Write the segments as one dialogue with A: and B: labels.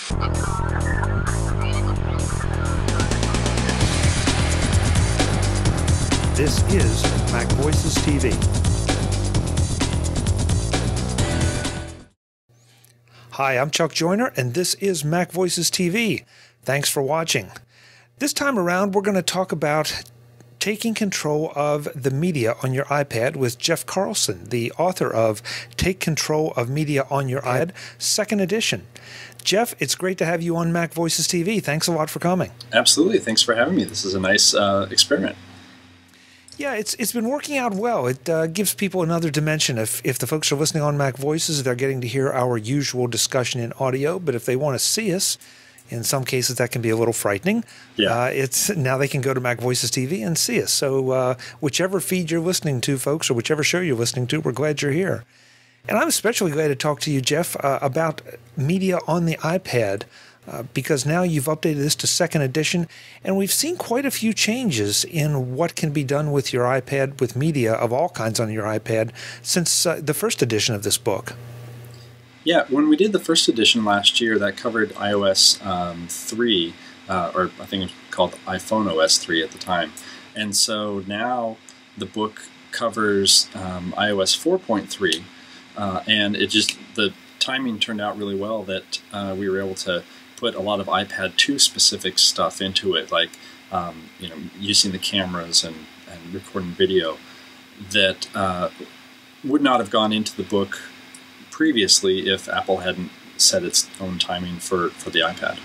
A: This is MacVoices TV. Hi, I'm Chuck Joyner, and this is MacVoices TV. Thanks for watching. This time around, we're going to talk about taking control of the media on your iPad with Jeff Carlson, the author of Take Control of Media on Your iPad, 2nd edition. Jeff, it's great to have you on MacVoices TV. Thanks a lot for coming.
B: Absolutely. Thanks for having me. This is a nice experiment.
A: Yeah, it's been working out well. It gives people another dimension. If the folks are listening on MacVoices, they're getting to hear our usual discussion in audio. But if they want to see us, in some cases that can be a little frightening.
B: Yeah.
A: Now they can go to MacVoices TV and see us. So whichever feed you're listening to, folks, or whichever show you're listening to, we're glad you're here. And I'm especially glad to talk to you, Jeff, about media on the iPad. Because now you've updated this to 2nd edition, and we've seen quite a few changes in what can be done with your iPad, with media of all kinds on your iPad, since the 1st edition of this book.
B: Yeah, when we did the 1st edition last year, that covered iOS 3, or I think it was called iPhone OS 3 at the time. And so now the book covers iOS 4.3, and the timing turned out really well that we were able to put a lot of iPad 2 specific stuff into it, like using the cameras and recording video that would not have gone into the book previously if Apple hadn't set its own timing for the iPad.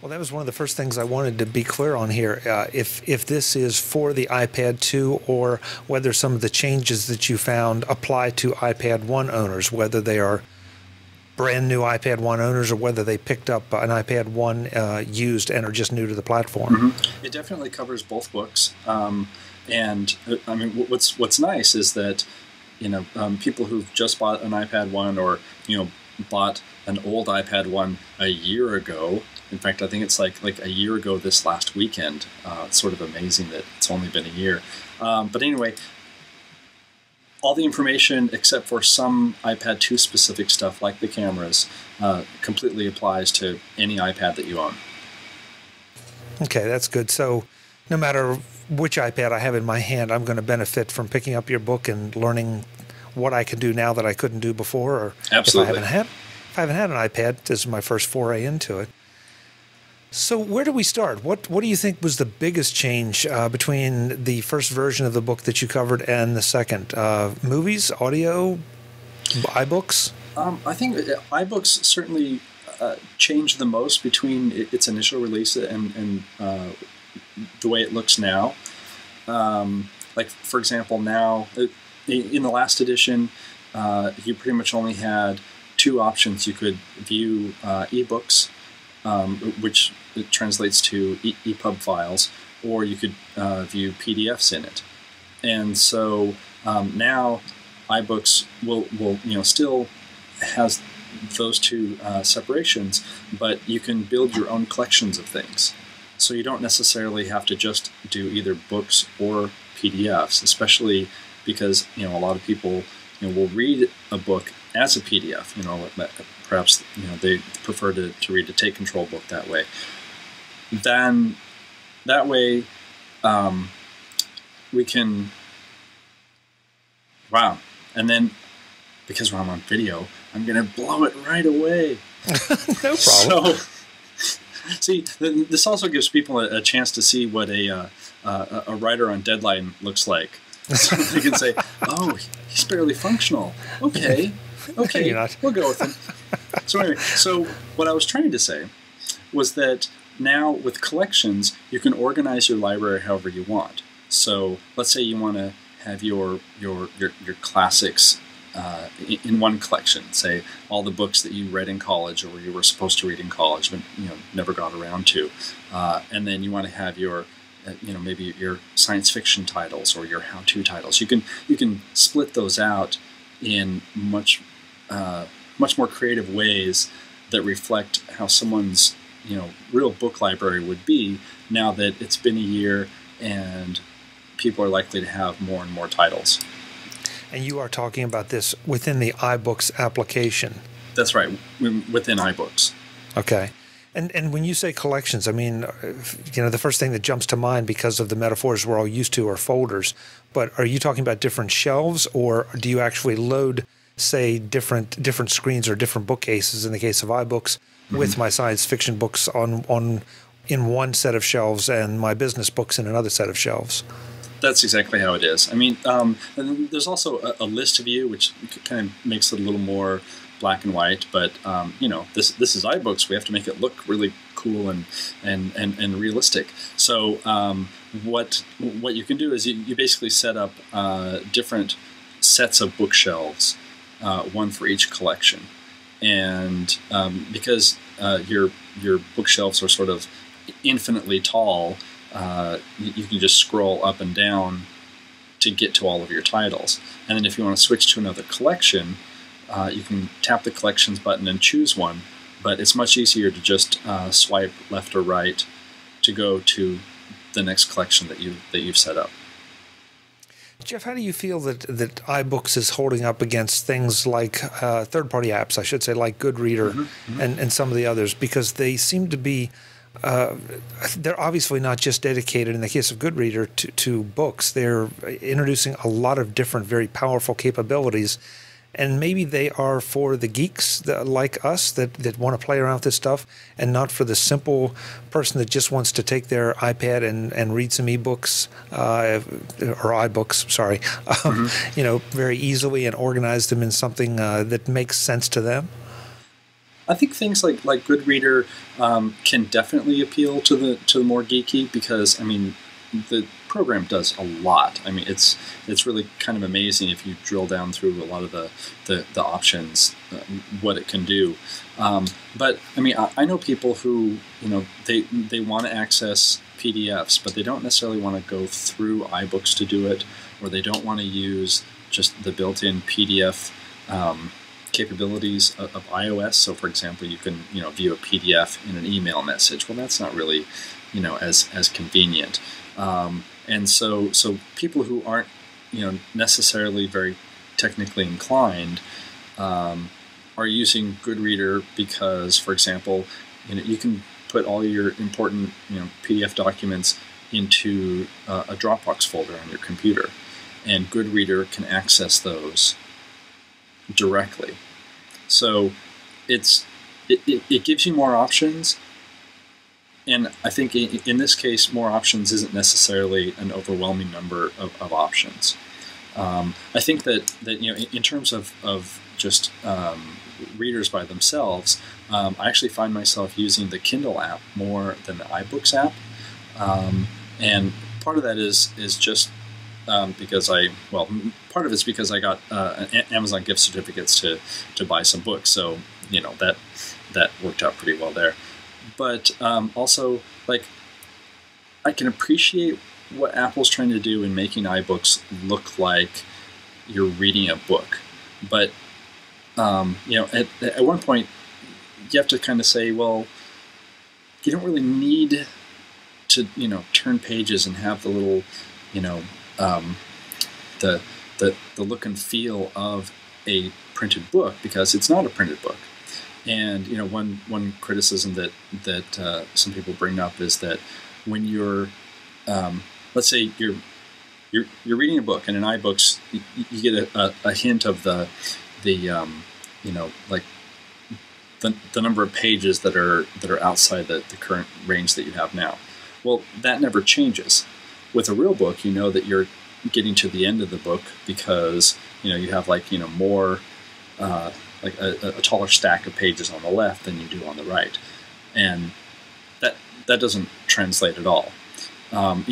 A: Well, that was one of the first things I wanted to be clear on here. If this is for the iPad 2, or whether some of the changes that you found apply to iPad 1 owners, whether they are brand new iPad 1 owners or whether they picked up an iPad 1 used and are just new to the platform.
B: Mm-hmm. It definitely covers both books. And I mean, what's nice is that people who've just bought an iPad 1 or bought an old iPad 1 a year ago. In fact, I think it's like a year ago this last weekend. It's sort of amazing that it's only been a year. But anyway, all the information except for some iPad 2 specific stuff like the cameras completely applies to any iPad that you own.
A: Okay, that's good. So no matter which iPad I have in my hand, I'm going to benefit from picking up your book and learning what I can do now that I couldn't do before. Or
B: absolutely.
A: If I haven't had an iPad, this is my first foray into it. So where do we start? What do you think was the biggest change between the first version of the book that you covered and the second? Movies, audio, iBooks?
B: I think iBooks certainly changed the most between its initial release and the way it looks now. Like, for example, now, in the last edition, you pretty much only had 2 options. You could view ebooks, which translates to EPUB files, or you could view PDFs in it. And so now iBooks will still has those 2 separations, but you can build your own collections of things. So you don't necessarily have to just do either books or PDFs, especially because a lot of people will read a book as a PDF. Perhaps they prefer to read a Take Control book that way. Then that way we can and then because I'm on video, I'm gonna blow it right away.
A: No problem.
B: So see, this also gives people a chance to see what a writer on deadline looks like. So they can say, "Oh, he's barely functional." Okay, we'll go with him. So anyway, so what I was trying to say was that now with collections, you can organize your library however you want. So let's say you want to have your classics in one collection, say all the books that you read in college or you were supposed to read in college but never got around to, and then you want to have your maybe your science fiction titles or your how-to titles. You can split those out in much more creative ways that reflect how someone's real book library would be now that it's been a year and people are likely to have more and more titles.
A: And you are talking about this within the iBooks application.
B: That's right, within iBooks.
A: Okay. And when you say collections, I mean, the first thing that jumps to mind because of the metaphors we're all used to are folders. But are you talking about different shelves, or do you actually load, say, different screens or different bookcases in the case of iBooks with my science fiction books in one set of shelves and my business books in another set of shelves?
B: That's exactly how it is. I mean, and there's also a list view, which kind of makes it a little more black and white. But this is iBooks. We have to make it look really cool and realistic. So what you can do is you basically set up different sets of bookshelves, one for each collection, and because your bookshelves are sort of infinitely tall. You can just scroll up and down to get to all of your titles. And then if you want to switch to another collection, you can tap the collections button and choose one. But it's much easier to just swipe left or right to go to the next collection that you've set up.
A: Jeff, how do you feel that iBooks is holding up against things like third-party apps, I should say, like Goodreader and some of the others? Because they seem to be they're obviously not just dedicated, in the case of Goodreader, to books. They're introducing a lot of different, very powerful capabilities. And maybe they are for the geeks like us that want to play around with this stuff, and not for the simple person that just wants to take their iPad and read some ebooks or iBooks, sorry, very easily and organize them in something that makes sense to them.
B: I think things like Goodreader can definitely appeal to the more geeky, because I mean the program does a lot. I mean it's really kind of amazing if you drill down through a lot of the options, what it can do. But I mean I know people who they want to access PDFs, but they don't necessarily want to go through iBooks to do it, or they don't want to use just the built-in PDF capabilities of iOS. So for example, you can view a PDF in an email message. Well, that's not really as convenient. And so people who aren't necessarily very technically inclined are using Goodreader because, for example, you can put all your important PDF documents into a Dropbox folder on your computer, and Goodreader can access those directly. So it gives you more options, and I think in this case, more options isn't necessarily an overwhelming number of options. I think that in terms of just readers by themselves, I actually find myself using the Kindle app more than the iBooks app, and part of that is just because part of it's because I got Amazon gift certificates to buy some books, so that worked out pretty well there. But also, like, I can appreciate what Apple's trying to do in making iBooks look like you're reading a book. But at one point, you have to kind of say, well, you don't really need to turn pages and have the little the look and feel of a printed book, because it's not a printed book. And one criticism that some people bring up is that when you're let's say you're reading a book, and in iBooks you get a hint of the number of pages that are outside the current range that you have now. Well, that never changes. With a real book, you know that you're getting to the end of the book because you have more like a taller stack of pages on the left than you do on the right, and that doesn't translate at all. And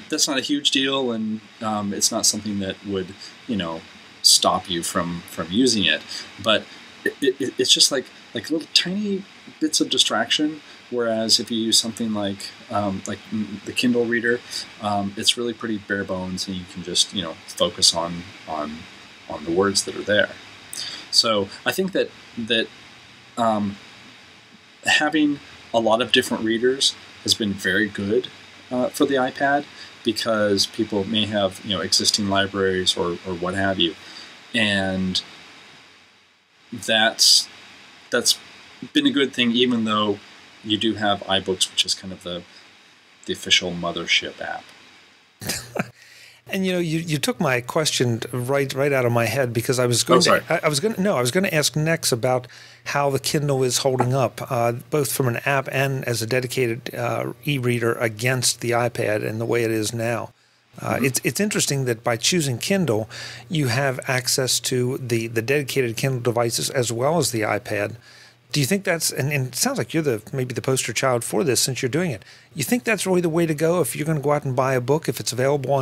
B: that's not a huge deal, and it's not something that would stop you from using it, but it's just like little tiny bits of distraction. Whereas if you use something like the Kindle Reader, it's really pretty bare bones, and you can just focus on the words that are there. So I think that having a lot of different readers has been very good for the iPad, because people may have existing libraries or what have you, and that's been a good thing, even though you do have iBooks, which is kind of the official mothership app.
A: And you took my question right out of my head, because I was going to ask next about how the Kindle is holding up, both from an app and as a dedicated e-reader against the iPad and the way it is now. It's interesting that by choosing Kindle, you have access to the dedicated Kindle devices as well as the iPad. Do you think that's, and it sounds like you're maybe the poster child for this since you're doing it, you think that's really the way to go if you're going to go out and buy a book, if it's available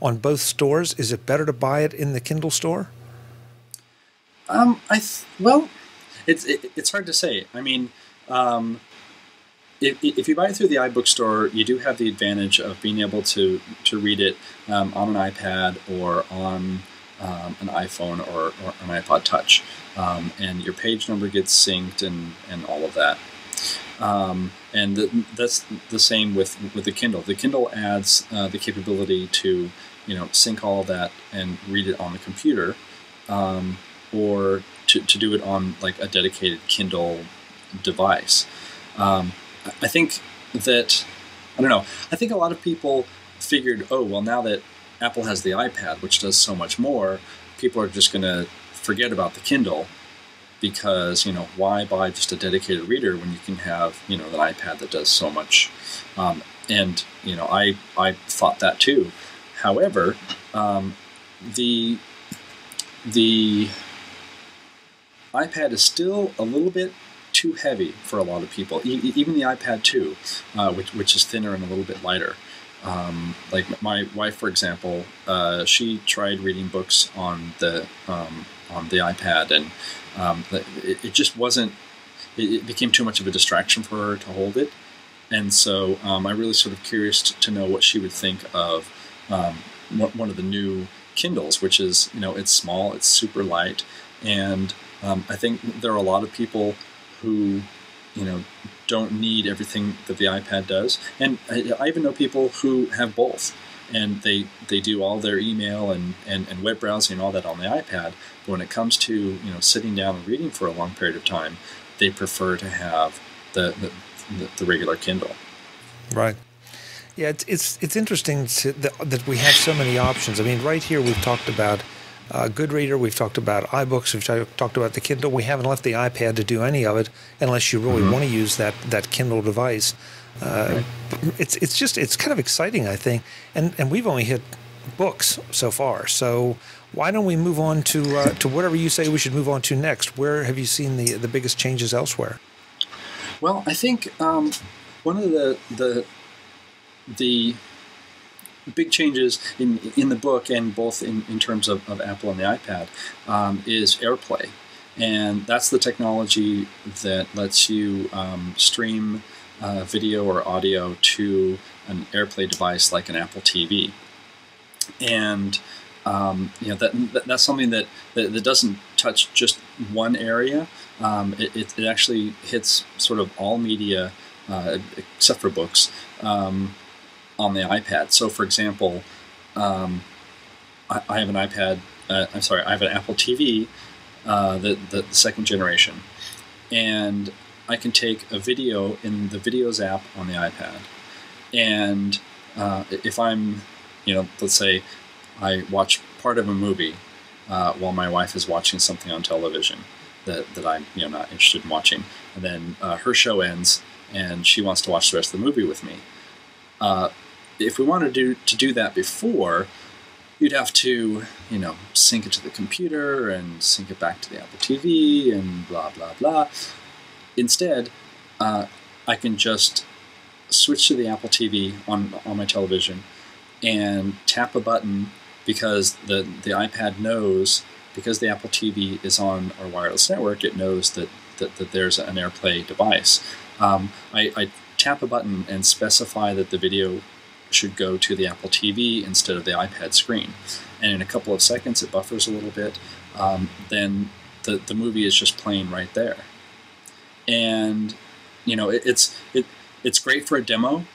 A: on both stores? Is it better to buy it in the Kindle store?
B: Well, it's hard to say. I mean, if you buy it through the iBook store, you do have the advantage of being able to read it on an iPad or on an iPhone or an iPod Touch. And your page number gets synced and all of that. And that's the same with the Kindle. The Kindle adds the capability to sync all of that and read it on the computer, or to do it on like a dedicated Kindle device. I think that, I don't know, I think a lot of people figured, oh, well, now that Apple has the iPad, which does so much more, people are just going to forget about the Kindle, because, why buy just a dedicated reader when you can have, an iPad that does so much? And I thought that too. However, the iPad is still a little bit too heavy for a lot of people. Even the iPad 2, which is thinner and a little bit lighter. Like my wife, for example, she tried reading books on the iPad, and it just wasn't. It became too much of a distraction for her to hold it, and so I'm really sort of curious to know what she would think of one of the new Kindles, which is it's small, it's super light, and I think there are a lot of people who don't need everything that the iPad does. And I even know people who have both, and they do all their email and web browsing and all that on the iPad, but when it comes to sitting down and reading for a long period of time, they prefer to have the regular Kindle.
A: Right. Yeah, it's interesting that we have so many options. I mean, right here we've talked about Goodreader, we've talked about iBooks, we've talked about the Kindle. We haven't left the iPad to do any of it unless you really want to use that Kindle device. Right. It's kind of exciting, I think, and we've only hit books so far. So why don't we move on to whatever you say we should move on to next? Where have you seen the biggest changes elsewhere?
B: Well, I think one of the big changes in the book, and both in terms of Apple and the iPad, is Airplay. And that's the technology that lets you stream video or audio to an Airplay device like an Apple TV. And that's something that doesn't touch just one area. It actually hits sort of all media except for books on the iPad. So, for example, I have an iPad. I have an Apple TV, the second generation, and I can take a video in the Videos app on the iPad, and if I'm, let's say, I watch part of a movie while my wife is watching something on television that I'm not interested in watching, and then her show ends and she wants to watch the rest of the movie with me. If we wanted to do that before, you'd have to, sync it to the computer and sync it back to the Apple TV and blah, blah, blah. Instead, I can just switch to the Apple TV on my television and tap a button, because the iPad knows, because the Apple TV is on our wireless network, it knows that there's an Airplay device. I tap a button and specify that the video should go to the Apple TV instead of the iPad screen. And in a couple of seconds, it buffers a little bit. Then the movie is just playing right there. And, it's great for a demo.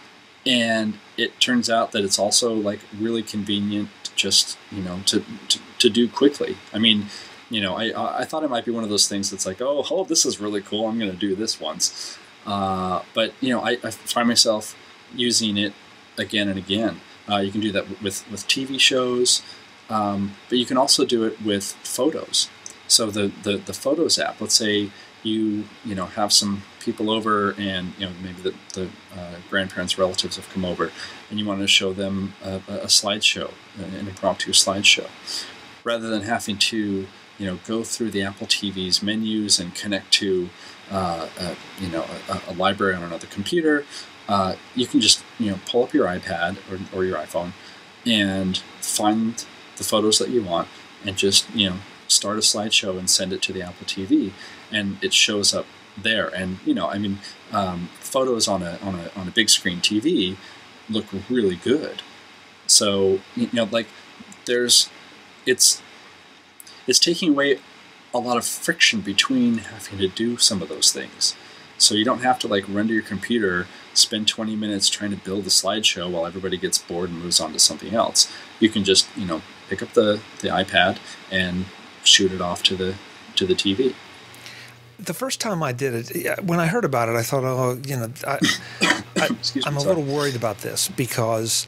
B: And it turns out that it's also like really convenient just, to do quickly. I mean, I thought it might be one of those things that's like, oh, this is really cool. I'm going to do this once. But I find myself using it again and again. You can do that with TV shows, but you can also do it with photos. So the Photos app, let's say you have some people over, and maybe the grandparents, relatives have come over, and you want to show them a slideshow, an impromptu slideshow, rather than having to go through the Apple TV's menus and connect to a library on another computer. You can just pull up your iPad or your iPhone and find the photos that you want, and just start a slideshow and send it to the Apple TV, and it shows up there. And photos on a big screen TV look really good. So it's taking away a lot of friction between having to do some of those things. So you don't have to run to your computer, spend 20 minutes trying to build a slideshow while everybody gets bored and moves on to something else. You can just pick up the iPad and shoot it off to the TV.
A: The first time I did it, when I heard about it, I thought, I'm a little worried about this because,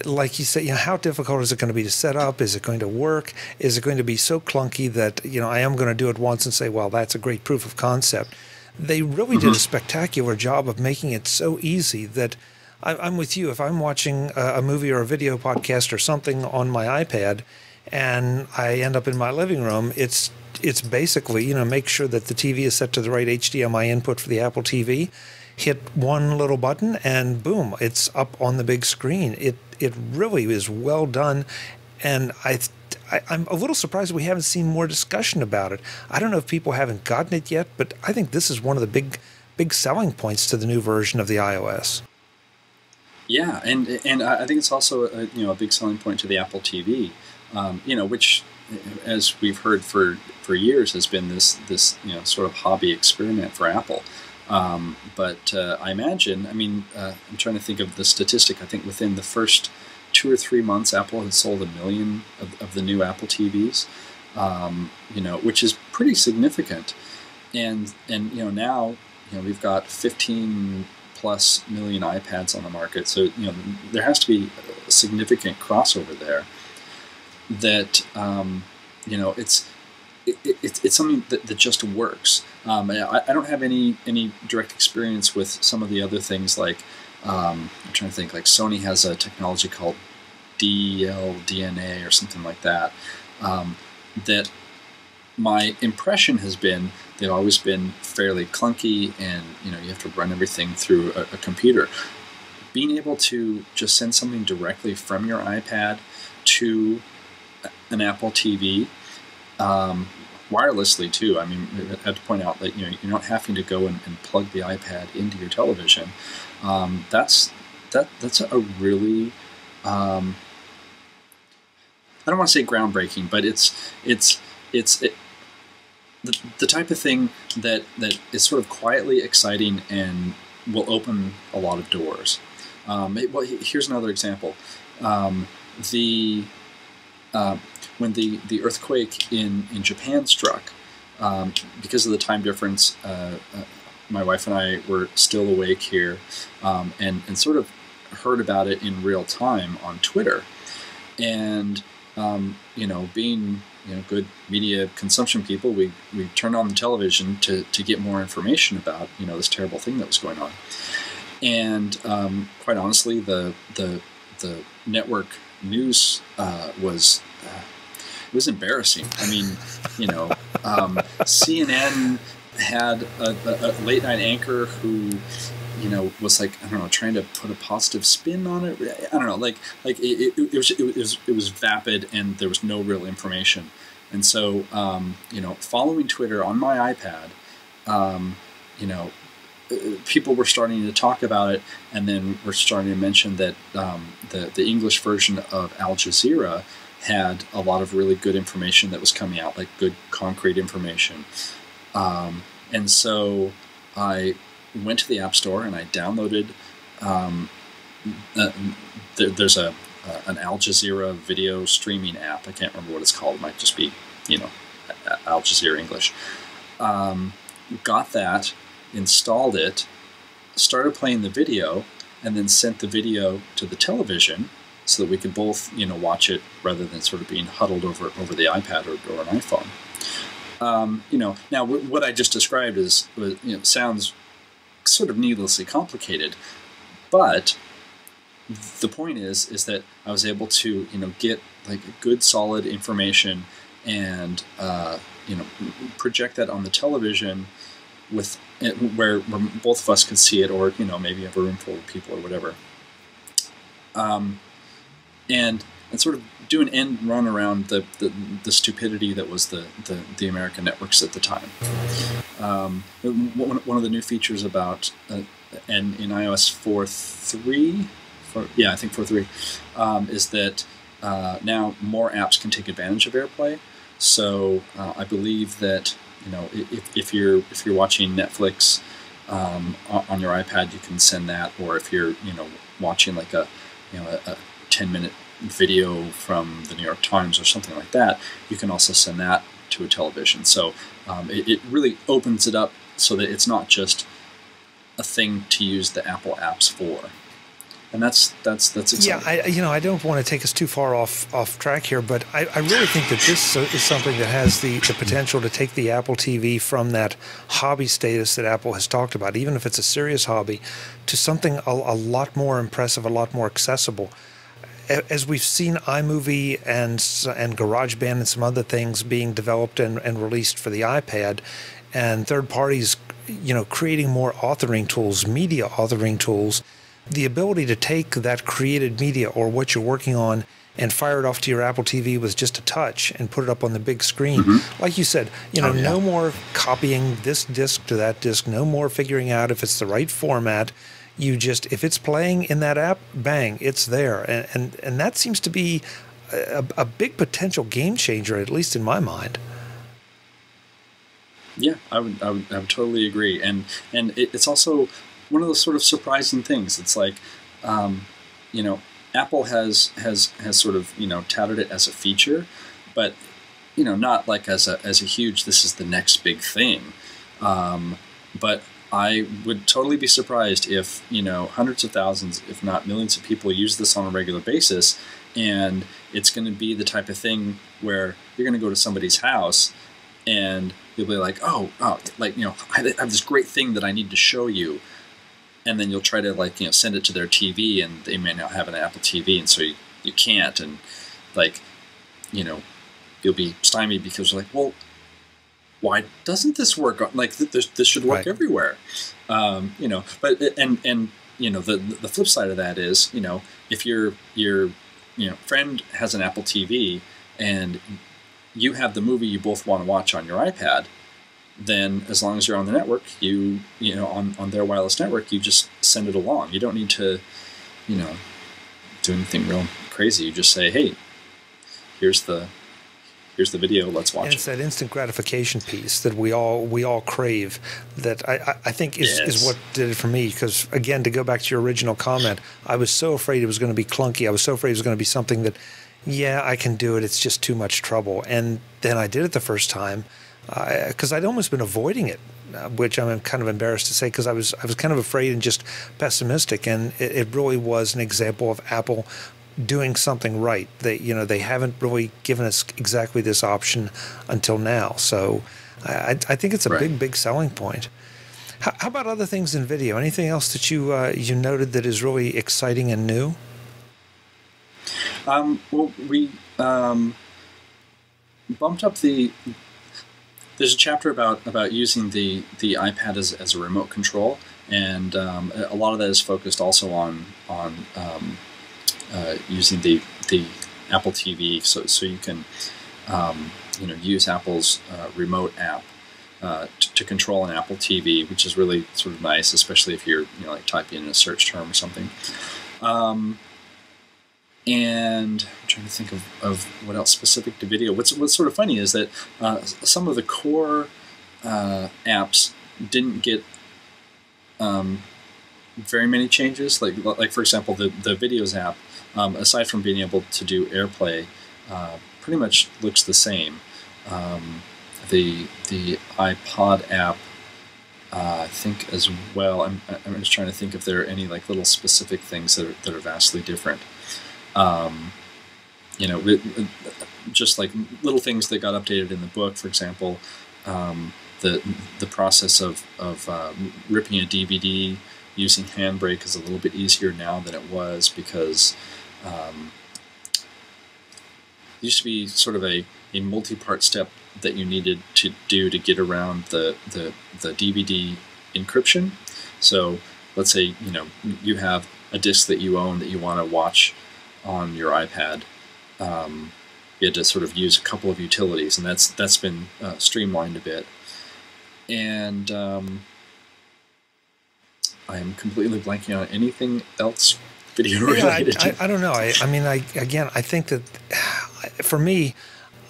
A: like you said, how difficult is it going to be to set up? Is it going to work? Is it going to be so clunky that I am going to do it once and say, well, that's a great proof of concept? They really did a spectacular job of making it so easy that I'm with you. If I'm watching a movie or a video podcast or something on my iPad and I end up in my living room, it's basically, make sure that the TV is set to the right HDMI input for the Apple TV, hit one little button, and boom, it's up on the big screen. It really is well done, and I'm a little surprised we haven't seen more discussion about it. I don't know if people haven't gotten it yet, but I think this is one of the big selling points to the new version of the iOS. Yeah, and I think it's also a big selling point to the Apple TV, which, as we've heard for years, has been this sort of hobby experiment for Apple. But I imagine, I'm trying to think of the statistic. I think within the first 2 or 3 months, Apple had sold 1 million of the new Apple TVs, which is pretty significant. And now we've got 15 plus million iPads on the market. So there has to be a significant crossover there. That it's something that just works. I don't have any direct experience with some of the other things, like I'm trying to think, like Sony has a technology called DLDNA or something like that. That my impression has been they've always been fairly clunky, and you have to run everything through a computer. Being able to just send something directly from your iPad to an Apple TV, wirelessly too. I have to point out that you're not having to go and plug the iPad into your television. That's a really I don't want to say groundbreaking, but it's the type of thing that is sort of quietly exciting and will open a lot of doors. Here's another example. When the earthquake in Japan struck, because of the time difference, my wife and I were still awake here, and sort of heard about it in real time on Twitter. And being good media consumption people, we turned on the television to get more information about this terrible thing that was going on. And quite honestly, the network news was embarrassing. CNN had a late night anchor who was trying to put a positive spin on it. I don't know, it was vapid, and there was no real information. And so following Twitter on my iPad, people were starting to talk about it, and then we're starting to mention that the English version of Al Jazeera had a lot of really good information that was coming out, like good concrete information. And so I went to the App Store and I downloaded. There's an Al Jazeera video streaming app. I can't remember what it's called. It might just be
B: Al Jazeera English. Got that, installed it, started playing the video, and then sent the video to the television so that we could both, watch it rather than sort of being huddled over the iPad or an iPhone. Now what I just described sounds sort of needlessly complicated, but the point is that I was able to, get like good solid information and project that on the television with where both of us could see it, or maybe have a room full of people or whatever, and sort of do an end run around the stupidity that was the American networks at the time. One of the new features about and in iOS 4.3, I think 4.3, is that now more apps can take advantage of AirPlay. So I believe that if you're watching Netflix on your iPad, you can send that, or if you're watching like a 10-minute video from the New York Times or something like that, you can also send that to a television. So it really opens it up so that it's not just a thing to use the Apple apps for. And that's exciting.
A: Yeah, I don't want to take us too far off track here, but I really think that this is something that has the potential to take the Apple TV from that hobby status that Apple has talked about, even if it's a serious hobby, to something a lot more impressive, a lot more accessible. As we've seen iMovie and GarageBand and some other things being developed and released for the iPad, and third parties, creating more authoring tools, media authoring tools, the ability to take that created media or what you're working on and fire it off to your Apple TV with just a touch and put it up on the big screen. Mm-hmm. Like you said, no more copying this disc to that disc, no more figuring out if it's the right format. You just, if it's playing in that app, bang, it's there. And that seems to be a big potential game changer, at least in my mind.
B: Yeah, I would totally agree. And it's also one of those sort of surprising things. It's like, Apple has sort of, touted it as a feature, but, not like as a huge, this is the next big thing. But I would totally be surprised if, hundreds of thousands, if not millions of people use this on a regular basis, and it's going to be the type of thing where you're going to go to somebody's house and you'll be like, I have this great thing that I need to show you. And then you'll try to send it to their TV, and they may not have an Apple TV, and so you can't, and you'll be stymied because you're like, well, why doesn't this work? Like this should work everywhere, But the flip side of that is, if your friend has an Apple TV and you have the movie you both want to watch on your iPad, then as long as you're on the network, on their wireless network, you just send it along. You don't need to, do anything real crazy. You just say, hey, here's the video, let's watch it.
A: And it's that instant gratification piece that we all crave, that I think is what did it for me. Because, again, to go back to your original comment, I was so afraid it was going to be clunky. I was so afraid it was going to be something that, I can do it, it's just too much trouble. And then I did it the first time, because I'd almost been avoiding it, which I'm kind of embarrassed to say, because I was kind of afraid and just pessimistic. And it really was an example of Apple doing something right. They haven't really given us exactly this option until now. So I think it's a big selling point. How about other things in video? Anything else that you noted that is really exciting and new?
B: Well, we bumped up there's a chapter about using the iPad as a remote control, and a lot of that is focused also on using the Apple TV, so you can use Apple's remote app to control an Apple TV, which is really sort of nice, especially if you're typing in a search term or something. And I'm trying to think of what else specific to video. What's sort of funny is that some of the core apps didn't get very many changes. Like for example, the Videos app, aside from being able to do AirPlay, pretty much looks the same. the iPod app, I think as well. I'm just trying to think if there are any like little specific things that are vastly different. Just like little things that got updated in the book, for example, the process of ripping a DVD using Handbrake is a little bit easier now than it was, because it used to be sort of a multi-part step that you needed to do to get around the DVD encryption. So let's say you have a disc that you own that you want to watch on your iPad. You had to sort of use a couple of utilities, and that's been streamlined a bit. And I am completely blanking on anything else video related.
A: I don't know. I think that for me,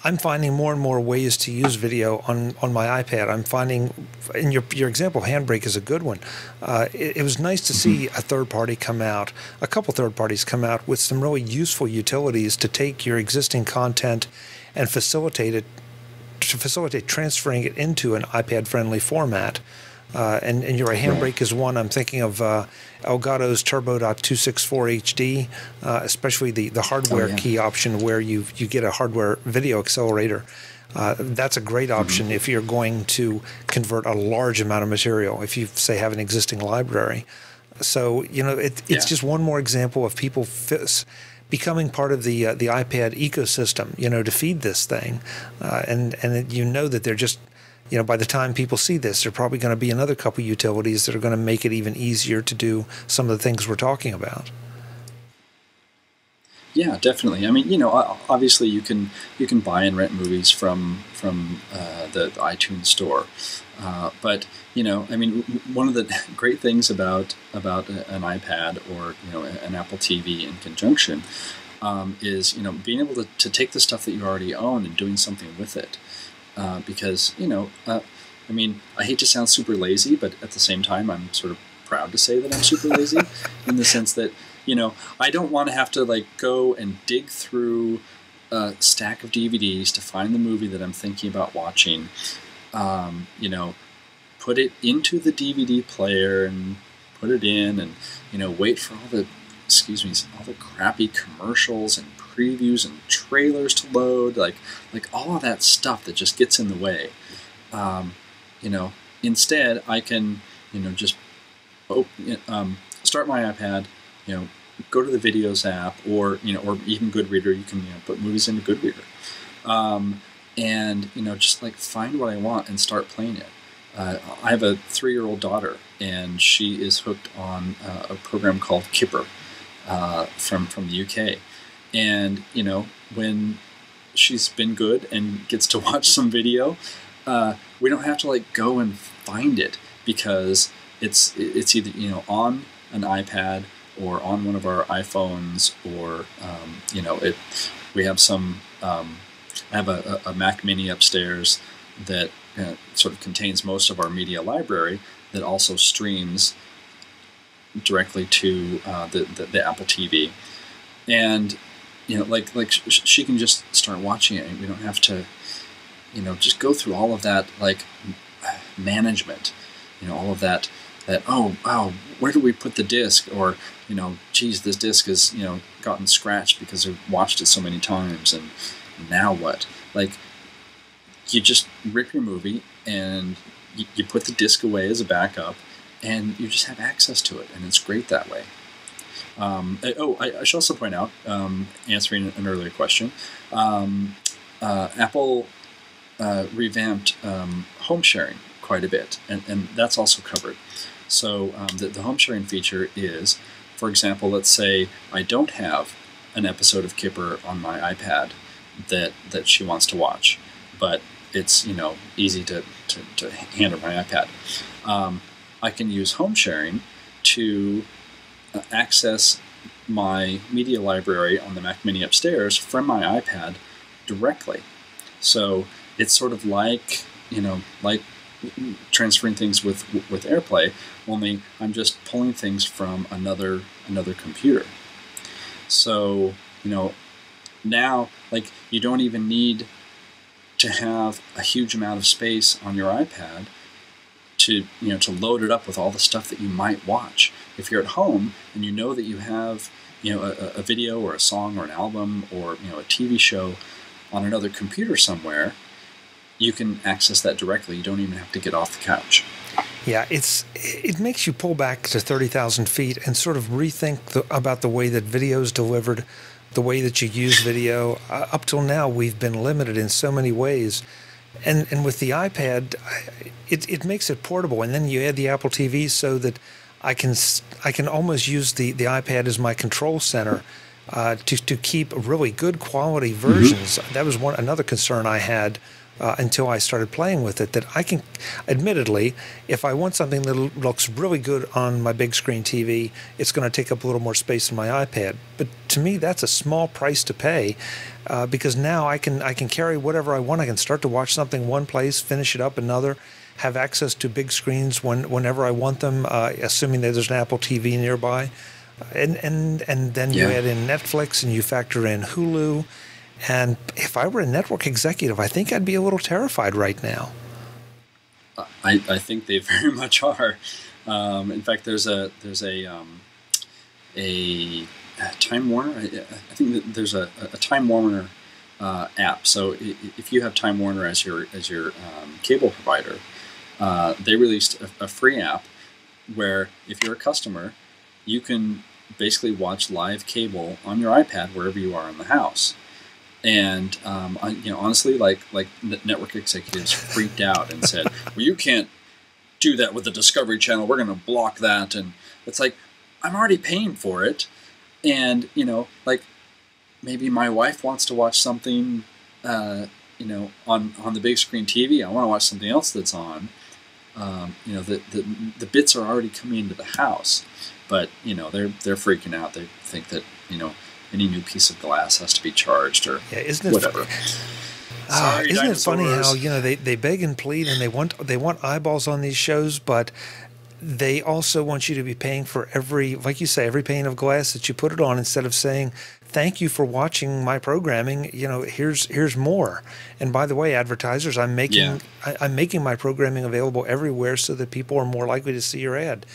A: I'm finding more and more ways to use video on my iPad. I'm finding, and your example of Handbrake is a good one. It was nice to see a third party come out, a couple third parties come out with some really useful utilities to take your existing content and facilitate transferring it into an iPad-friendly format. And you're right, Handbrake is one. I'm thinking of Elgato's Turbo.264 HD, especially the hardware key option where you get a hardware video accelerator. That's a great option if you're going to convert a large amount of material, if you, say, have an existing library. So, it's just one more example of people becoming part of the iPad ecosystem, to feed this thing. And that they're just... by the time people see this, there are probably going to be another couple utilities that are going to make it even easier to do some of the things we're talking about.
B: Yeah, definitely. I mean, obviously you can buy and rent movies from the iTunes store, but one of the great things about an iPad or an Apple TV in conjunction is being able to take the stuff that you already own and doing something with it. Because, I hate to sound super lazy, but at the same time, I'm sort of proud to say that I'm super lazy in the sense that, I don't want to have to go and dig through a stack of DVDs to find the movie that I'm thinking about watching, put it into the DVD player and put it in and, wait for all the crappy commercials and previews and trailers to load, like all of that stuff that just gets in the way. Instead I can, just start my iPad, go to the videos app, or even Goodreader. You can put movies into Goodreader, and just find what I want and start playing it. I have a 3-year-old daughter, and she is hooked on a program called Kipper from the UK. And, when she's been good and gets to watch some video, we don't have to go and find it, because it's either, on an iPad or on one of our iPhones, or, we have some, I have a Mac Mini upstairs that sort of contains most of our media library that also streams directly to the Apple TV. And she can just start watching it, and we don't have to, just go through all of that, management, all of that, oh, wow, where do we put the disc? Or, geez, this disc has, gotten scratched because I've watched it so many times, and now what? You just rip your movie, and you put the disc away as a backup, and you just have access to it, and it's great that way. I should also point out, answering an earlier question, Apple revamped home sharing quite a bit, and that's also covered. So the home sharing feature is, for example, let's say I don't have an episode of Kipper on my iPad that she wants to watch, but it's easy to hand her my iPad. I can use home sharing to access my media library on the Mac Mini upstairs from my iPad directly. So it's sort of like transferring things with Airplay, only I'm just pulling things from another computer. So now you don't even need to have a huge amount of space on your iPad to load it up with all the stuff that you might watch. If you're at home and you know that you have a video or a song or an album or a TV show on another computer somewhere, you can access that directly. You don't even have to get off the couch.
A: Yeah, it makes you pull back to 30,000 feet and sort of rethink about the way that video is delivered, the way that you use video. Up till now, we've been limited in so many ways. And with the iPad, it makes it portable. And then you add the Apple TV so that I can almost use the iPad as my control center to keep really good quality versions. Mm-hmm. That was another concern I had until I started playing with it, that I can, admittedly, if I want something that looks really good on my big screen TV, it's going to take up a little more space in my iPad. But to me, that's a small price to pay because now I can carry whatever I want. I can start to watch something one place, finish it up another, have access to big screens whenever I want them, assuming that there's an Apple TV nearby. And then you add in Netflix and you factor in Hulu. And if I were a network executive, I think I'd be a little terrified right now.
B: I think they very much are. In fact, there's a Time Warner. I think that there's a Time Warner app. So if you have Time Warner as your cable provider, they released a free app where if you're a customer, you can basically watch live cable on your iPad wherever you are in the house. And honestly, like network executives freaked out and said, "Well, you can't do that with the Discovery Channel. We're going to block that." And it's like, I'm already paying for it, and maybe my wife wants to watch something, on the big screen TV. I want to watch something else that's on. The bits are already coming into the house, but they're freaking out. They think that any new piece of glass has to be charged or whatever.
A: Sorry, isn't it funny how they beg and plead and they want eyeballs on these shows, but they also want you to be paying for every pane of glass that you put it on, instead of saying, "Thank you for watching my programming. Here's more." And by the way, advertisers, I'm making my programming available everywhere so that people are more likely to see your ad.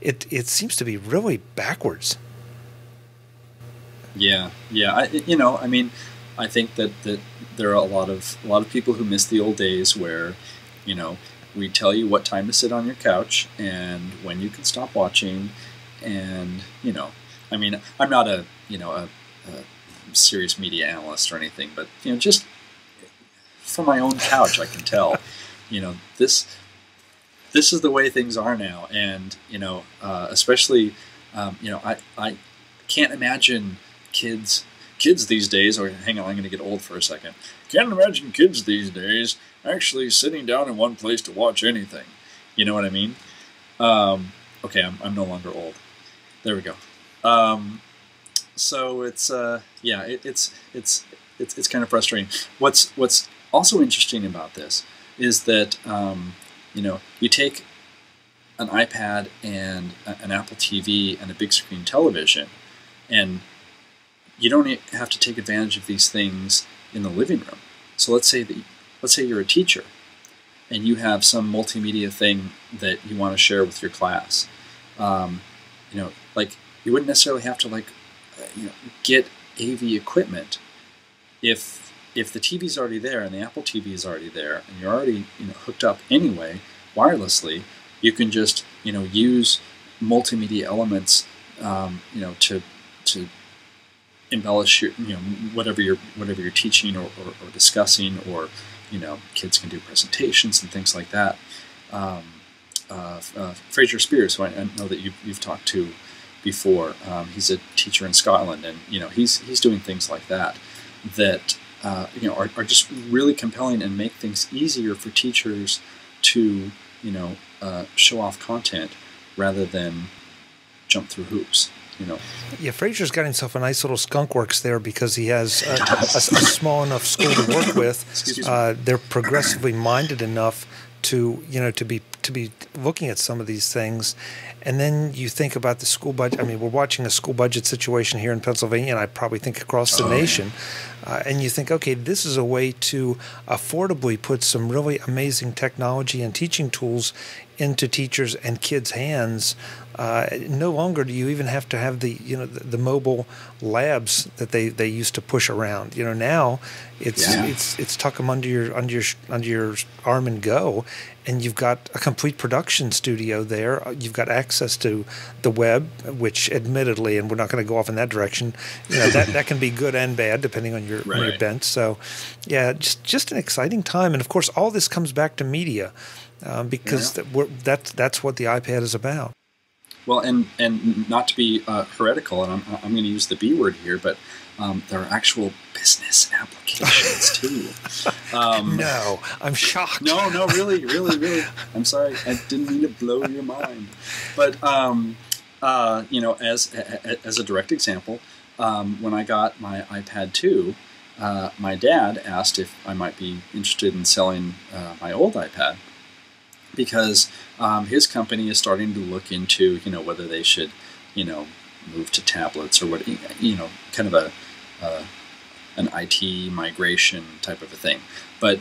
A: It seems to be really backwards.
B: Yeah. I think that there are a lot of people who miss the old days where, we tell you what time to sit on your couch and when you can stop watching, and I'm not a serious media analyst or anything, but just from my own couch, I can tell, this is the way things are now, and especially, I can't imagine kids these days, or hang on, I'm going to get old for a second. Can't imagine kids these days actually sitting down in one place to watch anything. You know what I mean? Okay, I'm no longer old. There we go. So it's it's kind of frustrating. What's also interesting about this is that you take an iPad and an Apple TV and a big screen television, and you don't have to take advantage of these things in the living room. So let's say you're a teacher and you have some multimedia thing that you want to share with your class. You wouldn't necessarily have to get AV equipment if the TV's already there and the Apple TV is already there and you're already hooked up anyway wirelessly. You can just use multimedia elements to embellish your, whatever you're teaching or discussing, or kids can do presentations and things like that. Fraser Spears, who I know that you've talked to before, he's a teacher in Scotland, and he's doing things like that are just really compelling and make things easier for teachers to show off content rather than jump through hoops.
A: Yeah, Fraser's got himself a nice little skunk works there because he has a small enough school to work with. They're progressively minded enough to be looking at some of these things. And then you think about the school budget. I mean, we're watching a school budget situation here in Pennsylvania, and I probably think across the nation. and you think, okay, this is a way to affordably put some really amazing technology and teaching tools into teachers and kids' hands. No longer do you even have to have the mobile labs that they used to push around. Now it's tuck them under your arm and go, and you've got a complete production studio there. You've got access to the web, which admittedly, and we're not going to go off in that direction, that can be good and bad depending on your bent. So, yeah, just an exciting time, and of course, all this comes back to media. Because that's what the iPad is about.
B: Well, and not to be heretical, and I'm going to use the B word here, but there are actual business applications too.
A: No, I'm shocked.
B: No, really. I'm sorry, I didn't mean to blow your mind. But as a direct example, when I got my iPad 2, my dad asked if I might be interested in selling my old iPad, because his company is starting to look into, whether they should, move to tablets or what, kind of an IT migration type of a thing. But,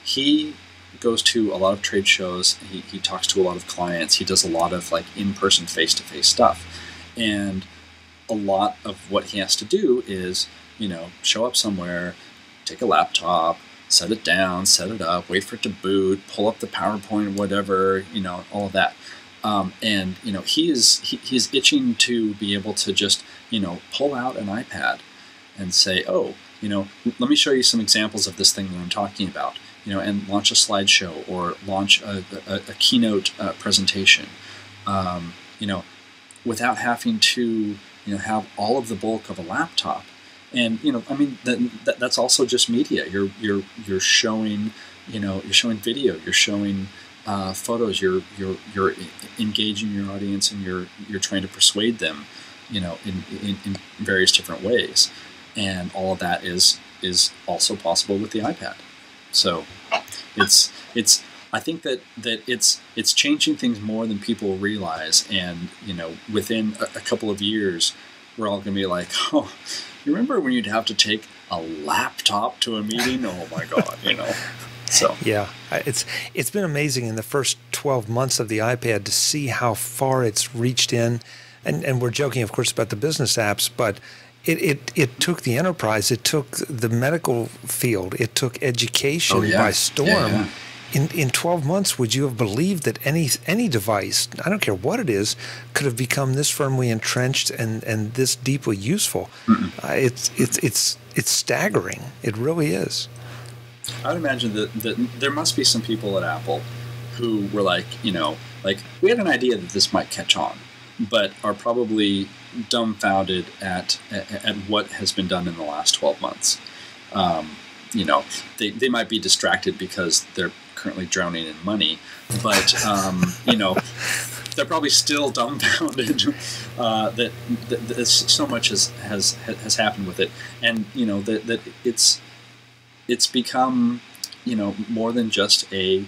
B: he goes to a lot of trade shows. He talks to a lot of clients. He does a lot of in-person, face-to-face stuff. And a lot of what he has to do is, show up somewhere, take a laptop, set it down, set it up, wait for it to boot, pull up the PowerPoint, whatever, all of that. And he's itching to be able to just, pull out an iPad and say, oh, let me show you some examples of this thing that I'm talking about, and launch a slideshow or launch a keynote presentation, without having to, have all of the bulk of a laptop. And that's also just media. You're showing, you're showing video, you're showing photos, you're engaging your audience, and you're trying to persuade them, in various different ways. And all of that is also possible with the iPad. So it's I think that it's changing things more than people realize. And within a couple of years, we're all going to be like, oh, you remember when you'd have to take a laptop to a meeting? Oh my God, So
A: yeah, it's been amazing in the first 12 months of the iPad to see how far it's reached in, and we're joking, of course, about the business apps, but it took the enterprise, it took the medical field, it took education by storm.
B: Yeah.
A: In 12 months, would you have believed that any device, I don't care what it is, could have become this firmly entrenched and this deeply useful? It's staggering. It really is.
B: I would imagine that there must be some people at Apple who were like, we had an idea that this might catch on, but are probably dumbfounded at what has been done in the last 12 months. They might be distracted because they're currently drowning in money, but they're probably still dumbfounded that so much has happened with it, and that it's become more than just a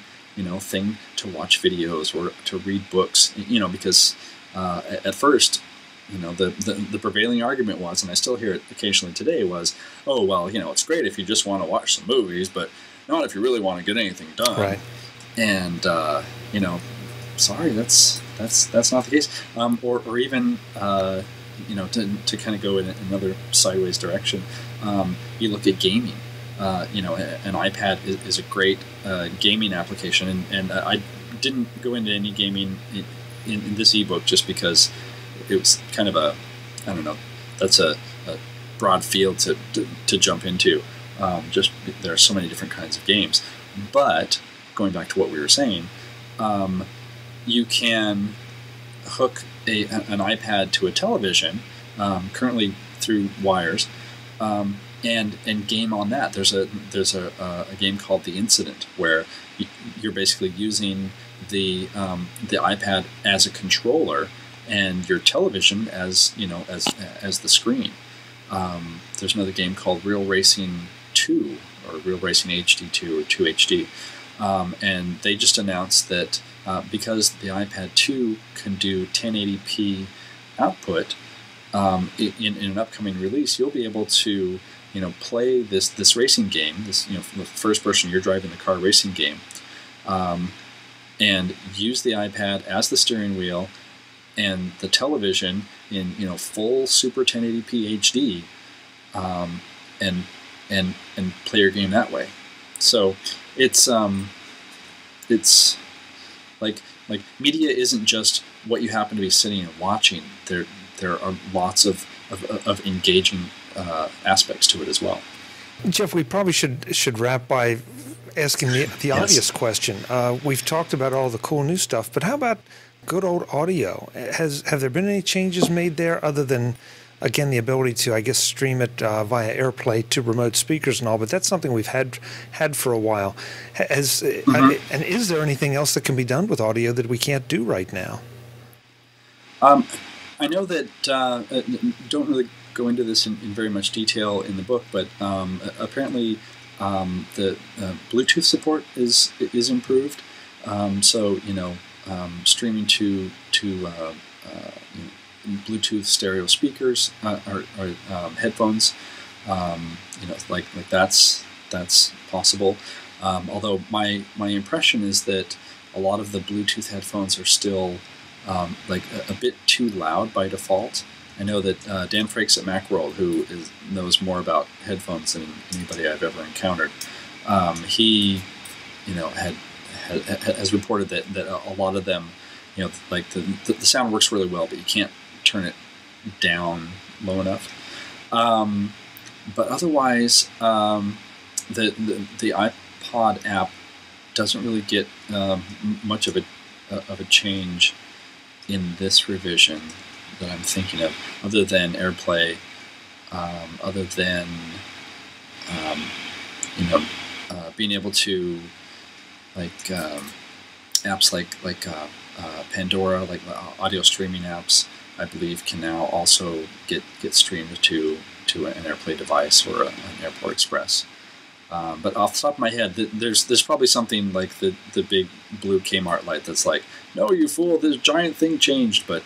B: thing to watch videos or to read books, because at first, the prevailing argument was, and I still hear it occasionally today, was, oh, well, it's great if you just want to watch some movies, but not if you really want to get anything done.
A: Right.
B: And, sorry, that's not the case. Or even, to kind of go in another sideways direction, you look at gaming. An iPad is a great gaming application, and I didn't go into any gaming in this ebook just because it was kind of that's a broad field to jump into. Just there are so many different kinds of games. But going back to what we were saying, you can hook an iPad to a television, currently through wires, and game on that. There's a game called The Incident where you're basically using the iPad as a controller and your television as the screen. There's another game called Real Racing 2 or Real Racing HD 2 or 2 HD, and they just announced that because the iPad 2 can do 1080p output, in an upcoming release, you'll be able to play this racing game, this the first person you're driving the car racing game, and use the iPad as the steering wheel and the television in full Super 1080p HD, and play your game that way. So it's like media isn't just what you happen to be sitting and watching. There are lots of engaging aspects to it as well.
A: Jeff, we probably should wrap by asking the obvious question. We've talked about all the cool new stuff, but how about good old audio? Have there been any changes made there other than, again, the ability to, I guess, stream it via Airplay to remote speakers and all? But that's something we've had for a while. And is there anything else that can be done with audio that we can't do right now?
B: I know that don't really go into this in very much detail in the book, but apparently the Bluetooth support is improved. So streaming to Bluetooth stereo speakers or headphones, like that's possible. Although my impression is that a lot of the Bluetooth headphones are still like a bit too loud by default. I know that Dan Frakes at Macworld, who knows more about headphones than anybody I've ever encountered, he has reported that a lot of them, like the sound works really well, but you can't turn it down low enough. But otherwise, the iPod app doesn't really get much of a change in this revision that I'm thinking of, other than Airplay, other than being able to apps like Pandora, like audio streaming apps, I believe can now also get streamed to an Airplay device or an Airport Express. But off the top of my head, there's probably something like the big blue Kmart light that's like, no, you fool, this giant thing changed. But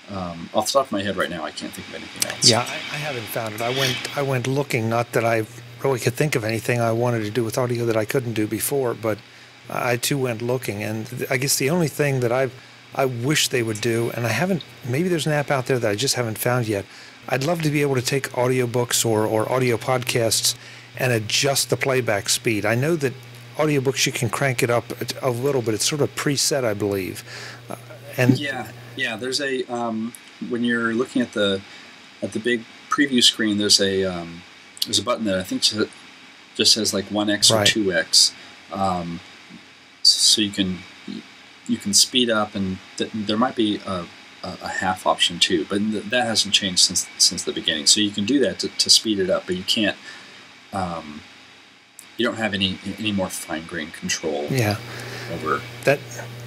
B: off the top of my head right now, I can't think of anything else.
A: Yeah, I haven't found it. I went looking, not that I really could think of anything I wanted to do with audio that I couldn't do before, but I too went looking. And I guess the only thing that I wish they would do, and I haven't, maybe there's an app out there that I just haven't found yet. I'd love to be able to take audiobooks or audio podcasts and adjust the playback speed. I know that audiobooks you can crank it up a little, but it's sort of preset, I believe.
B: Yeah. There's a when you're looking at the big preview screen, there's a button that I think just says like 1x or 2x, so you can speed up, and there might be a half option too, but that hasn't changed since the beginning. So you can do that to speed it up, but you can't. You don't have any more fine-grained control. Over that.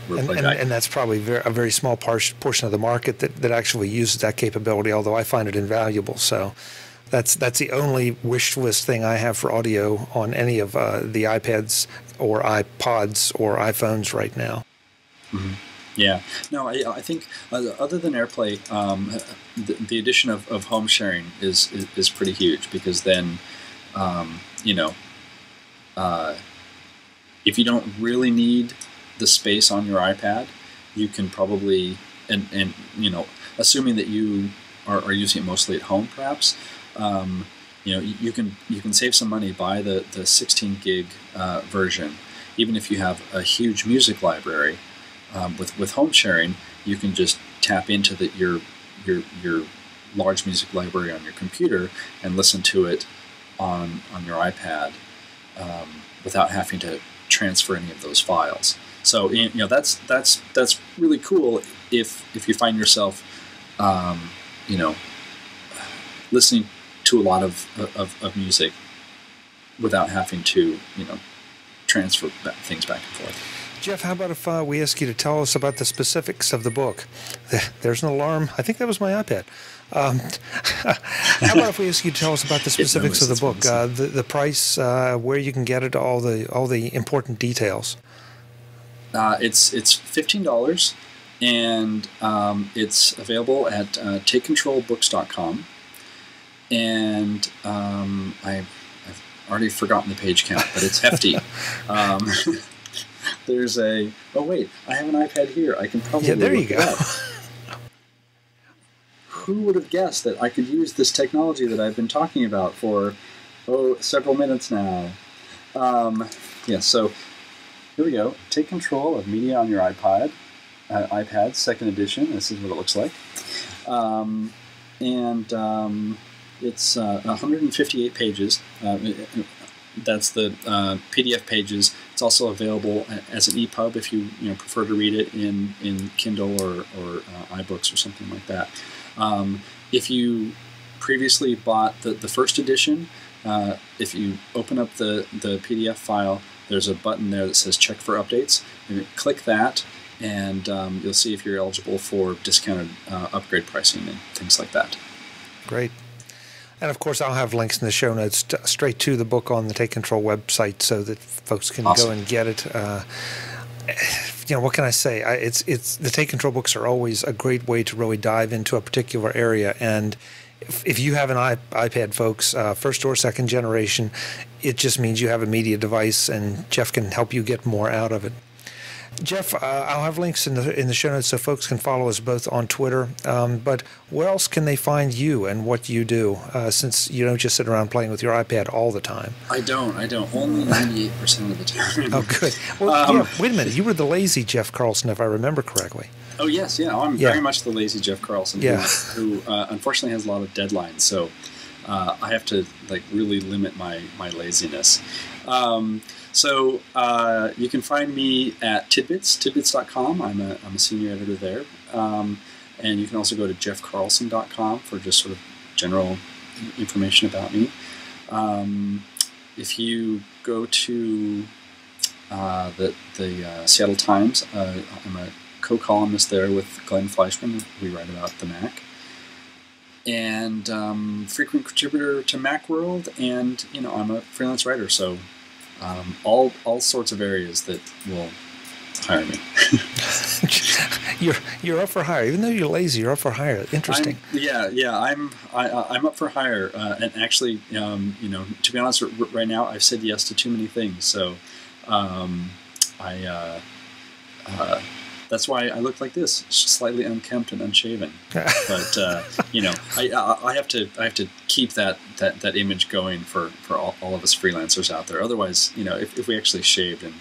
B: And that's probably a very small portion of the market that actually uses that capability, although I find it invaluable. So that's the only wish list thing I have for audio on any of the iPads or iPods or iPhones right now. Mm-hmm. Yeah. No, I think other than Airplay, the addition of home sharing is pretty huge, because then, if you don't really need the space on your iPad, you can probably, and assuming that you are using it mostly at home, perhaps, you can save some money, buy the 16 gig version. Even if you have a huge music library, with home sharing, you can just tap into your large music library on your computer and listen to it on your iPad, without having to transfer any of those files. So that's really cool if you find yourself listening to a lot of music without having to transfer things back and forth.
A: Jeff, how about if we ask you to tell us about the specifics of the book? There's an alarm. I think that was my iPad. How about if we ask you to tell us about the specifics of the book, the price, where you can get it, all the important details?
B: It's $15, and it's available at takecontrolbooks.com. and I've already forgotten the page count, but it's hefty. There's a, oh wait, I have an iPad here. I can probably
A: there you
B: look it
A: go.
B: up. Who would have guessed that I could use this technology that I've been talking about for, several minutes now? So here we go. Take control of media on your iPad, 2nd edition. This is what it looks like. It's 158 pages. That's the PDF pages. It's also available as an EPUB if you prefer to read it in Kindle or iBooks or something like that. If you previously bought the first edition, if you open up the PDF file, there's a button there that says check for updates. And click that, and you'll see if you're eligible for discounted upgrade pricing and things like that.
A: Great. And of course, I'll have links in the show notes straight to the book on the Take Control website so that folks can go and get it. What can I say? It's the Take Control books are always a great way to really dive into a particular area. And if you have an iPad, folks, first or second generation, it just means you have a media device, and Jeff can help you get more out of it. Jeff, I'll have links in the show notes so folks can follow us both on Twitter. But where else can they find you and what you do, since you don't just sit around playing with your iPad all the time?
B: I don't. Only 98% of the time.
A: Oh, good. Well, wait a minute. You were the lazy Jeff Carlson, if I remember correctly.
B: Oh, yes. Yeah, I'm very much the lazy Jeff Carlson, who unfortunately has a lot of deadlines. So I have to really limit my laziness. So you can find me at tidbits.com. I'm a senior editor there. And you can also go to jeffcarlson.com for just sort of general information about me. If you go to the Seattle Times, I'm a co-columnist there with Glenn Fleischman. We write about the Mac. And frequent contributor to Macworld, and I'm a freelance writer, so all sorts of areas that will hire me.
A: You're up for hire, even though you're lazy. You're up for hire. Interesting.
B: I'm up for hire, and actually, to be honest, right now I've said yes to too many things. So, that's why I look like this, slightly unkempt and unshaven. But I have to keep that image going for all of us freelancers out there. Otherwise, if we actually shaved and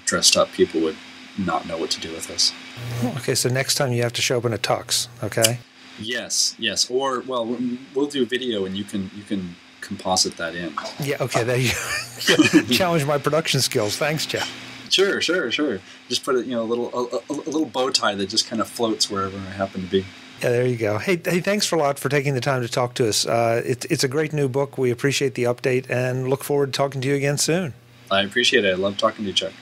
B: dressed up, people would not know what to do with us.
A: Okay, so next time you have to show up in a tux, okay?
B: Yes. Or we'll do video, and you can composite that in.
A: Yeah. Okay. There you challenge my production skills. Thanks, Jeff.
B: Sure. Just put a little bow tie that just kind of floats wherever I happen to be.
A: Yeah, there you go. Hey, thanks a lot for taking the time to talk to us. It's a great new book. We appreciate the update and look forward to talking to you again soon.
B: I appreciate it. I love talking to you, Chuck.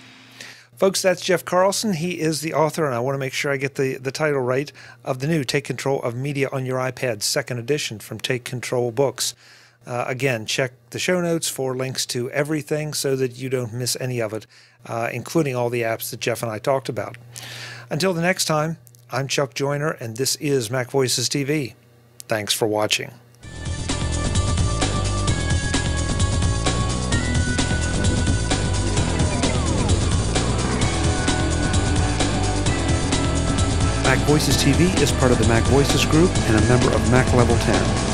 A: Folks, that's Jeff Carlson. He is the author, and I want to make sure I get the title right, of the new Take Control of Media on Your iPad, 2nd edition from Take Control Books. Again, check the show notes for links to everything so that you don't miss any of it, including all the apps that Jeff and I talked about. Until the next time, I'm Chuck Joyner, and this is MacVoices TV. Thanks for watching. MacVoices TV is part of the MacVoices Group and a member of Mac Level 10.